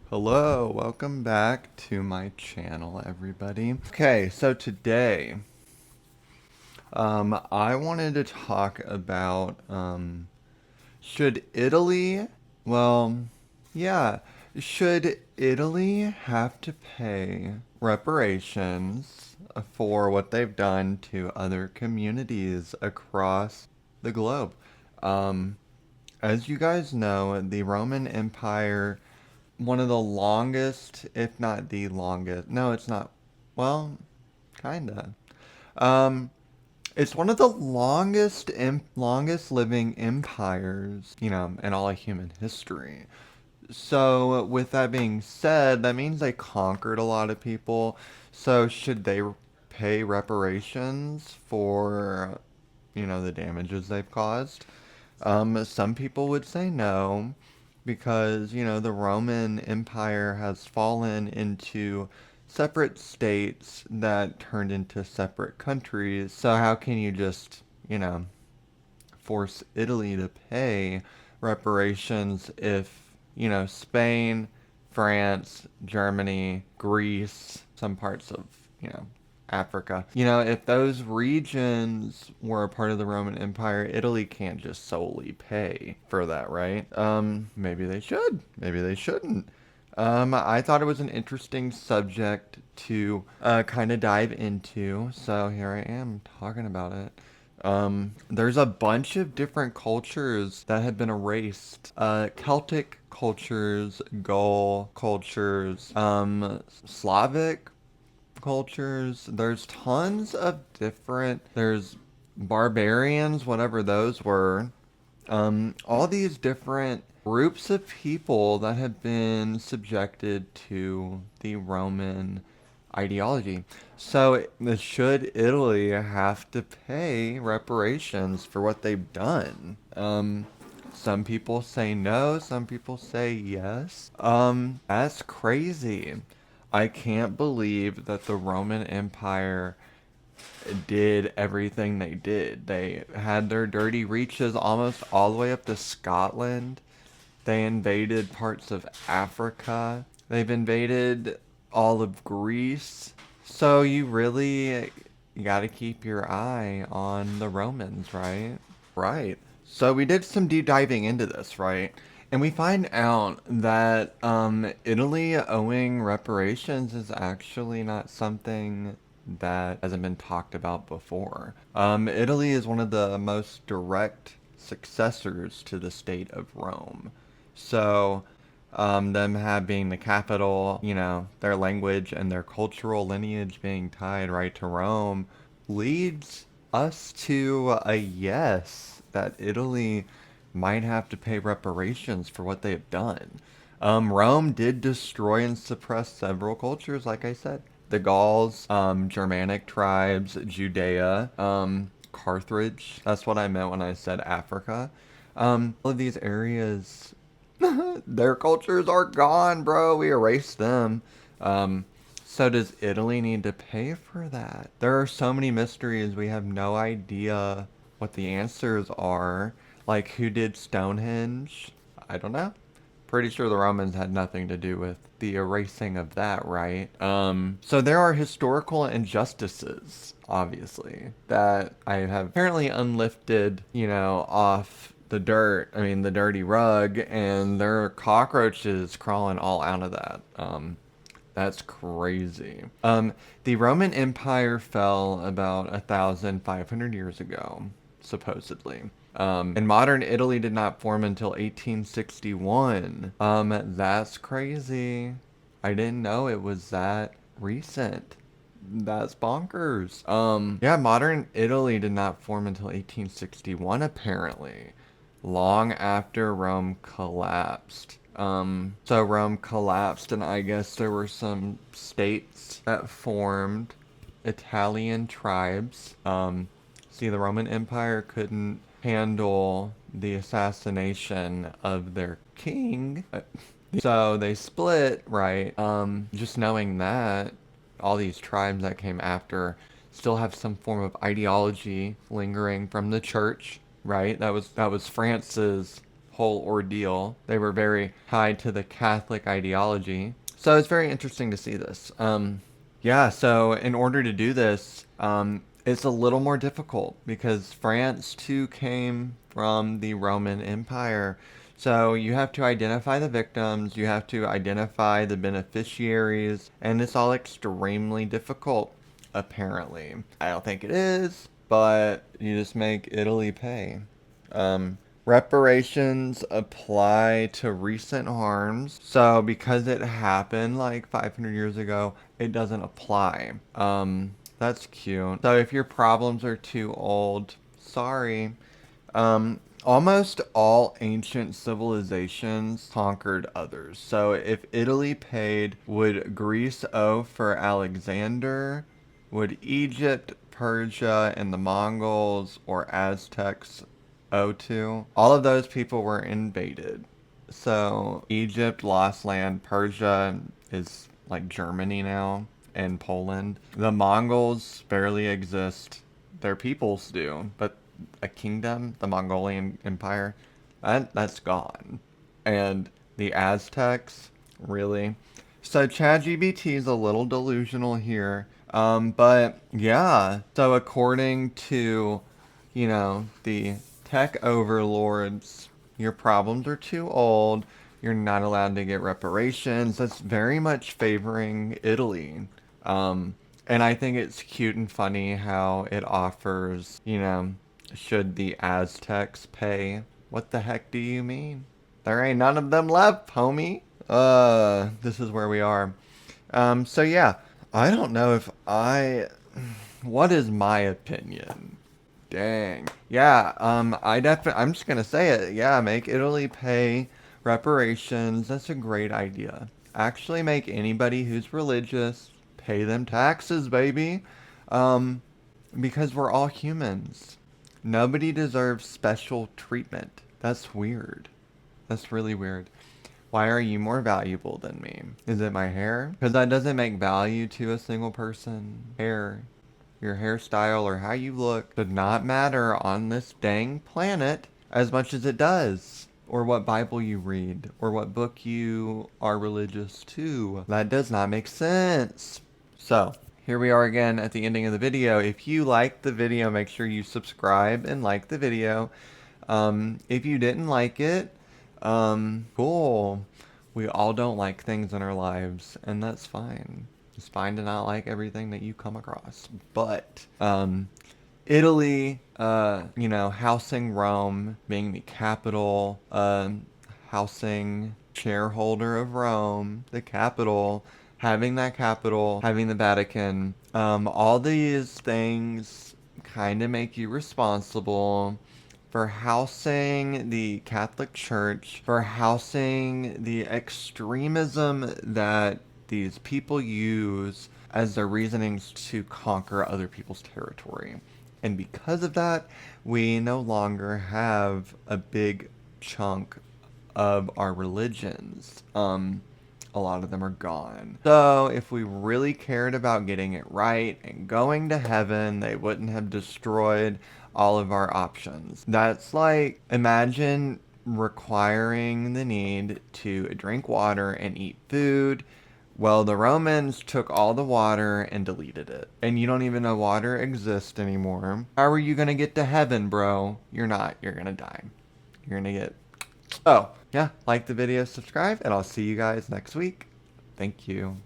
Hello, welcome back to my channel, everybody. Okay, so today, I wanted to talk about, should Italy, well, yeah, should Italy have to pay reparations for what they've done to other communities across the globe? Um, as you guys know, the Roman Empire, one of the longest, if not the longest. No, it's not. Well, kinda. Um, it's one of the longest living empires, in all of human history. So, with that being said, that means they conquered a lot of people. So, should they pay reparations for, the damages they've caused? Some people would say no, because, the Roman Empire has fallen into separate states that turned into separate countries. So how can you just, force Italy to pay reparations if, Spain, France, Germany, Greece, some parts of, you know, Africa. If those regions were a part of the Roman Empire, Italy can't just solely pay for that, right? Maybe they should. Maybe they shouldn't. I thought it was an interesting subject to kind of dive into, so here I am talking about it. There's a bunch of different cultures that have been erased. Celtic cultures, Gaul cultures, Slavic cultures. There's tons of different. There's barbarians, whatever those were. All these different groups of people that have been subjected to the Roman ideology. So, should Italy have to pay reparations for what they've done? Some people say no, some people say yes. That's crazy. I can't believe that the Roman Empire did everything they did. They had their dirty reaches almost all the way up to Scotland. They invaded parts of Africa. They've invaded all of Greece. So you got to keep your eye on the Romans, right? Right. So we did some deep diving into this, right? And we find out that Italy owing reparations is actually not something that hasn't been talked about before. Italy is one of the most direct successors to the state of Rome. So, them having the capital, their language and their cultural lineage being tied right to Rome leads us to a yes that Italy might have to pay reparations for what they have done. Rome did destroy and suppress several cultures, like I said. The Gauls, Germanic tribes, Judea, Carthage. That's what I meant when I said Africa. All of these areas, their cultures are gone, bro. We erased them. So does Italy need to pay for that? There are so many mysteries. We have no idea what the answers are. Like, who did Stonehenge? I don't know. Pretty sure the Romans had nothing to do with the erasing of that, right? So there are historical injustices, obviously, that I have apparently unlifted, off the dirt. I mean, the dirty rug, and there are cockroaches crawling all out of that. That's crazy. The Roman Empire fell about 1,500 years ago, supposedly. And modern Italy did not form until 1861. That's crazy. I didn't know it was that recent. That's bonkers. Yeah, modern Italy did not form until 1861, apparently, long after Rome collapsed. So Rome collapsed, and I guess there were some states that formed, Italian tribes. See, the Roman Empire couldn't handle the assassination of their king. So they split, right? Just knowing that all these tribes that came after still have some form of ideology lingering from the church, right? That was France's whole ordeal. They were very tied to the Catholic ideology. So it's very interesting to see this. Yeah, so in order to do this, it's a little more difficult because France too came from the Roman Empire. So you have to identify the victims, you have to identify the beneficiaries, and it's all extremely difficult, apparently. I don't think it is, but you just make Italy pay. Reparations apply to recent harms. So because it happened like 500 years ago, it doesn't apply. That's cute. So if your problems are too old, sorry. Almost all ancient civilizations conquered others. So if Italy paid, would Greece owe for Alexander? Would Egypt, Persia, and the Mongols or Aztecs owe to? All of those people were invaded. So Egypt lost land. Persia is like Germany now and Poland. The Mongols barely exist. Their peoples do, but a kingdom, the Mongolian Empire, that's gone. And the Aztecs, really? So ChatGPT is a little delusional here. But yeah, so according to, the tech overlords, your problems are too old. You're not allowed to get reparations. That's very much favoring Italy. And I think it's cute and funny how it offers, should the Aztecs pay? What the heck do you mean? There ain't none of them left, homie. This is where we are. So yeah, I don't know if what is my opinion? Dang. Yeah, I'm just gonna say it. Yeah, make Italy pay reparations. That's a great idea. Actually make anybody who's religious pay them taxes, baby. Because we're all humans. Nobody deserves special treatment. That's weird. That's really weird. Why are you more valuable than me? Is it my hair? Because that doesn't make value to a single person. Hair. Your hairstyle or how you look does not matter on this dang planet as much as it does. Or what Bible you read. Or what book you are religious to. That does not make sense. So, here we are again at the ending of the video. If you liked the video, make sure you subscribe and like the video. If you didn't like it, cool. We all don't like things in our lives, and that's fine. It's fine to not like everything that you come across. But, Italy, housing Rome, being the capital, housing shareholder of Rome, the capital, having that capital, having the Vatican, all these things kind of make you responsible for housing the Catholic Church, for housing the extremism that these people use as their reasonings to conquer other people's territory. And because of that, we no longer have a big chunk of our religions. A lot of them are gone. So if we really cared about getting it right and going to heaven, they wouldn't have destroyed all of our options. That's like, imagine requiring the need to drink water and eat food. Well, the Romans took all the water and deleted it. And you don't even know water exists anymore. How are you gonna get to heaven, bro? You're not. You're gonna die. You're gonna get... Oh, yeah, like the video, subscribe, and I'll see you guys next week. Thank you.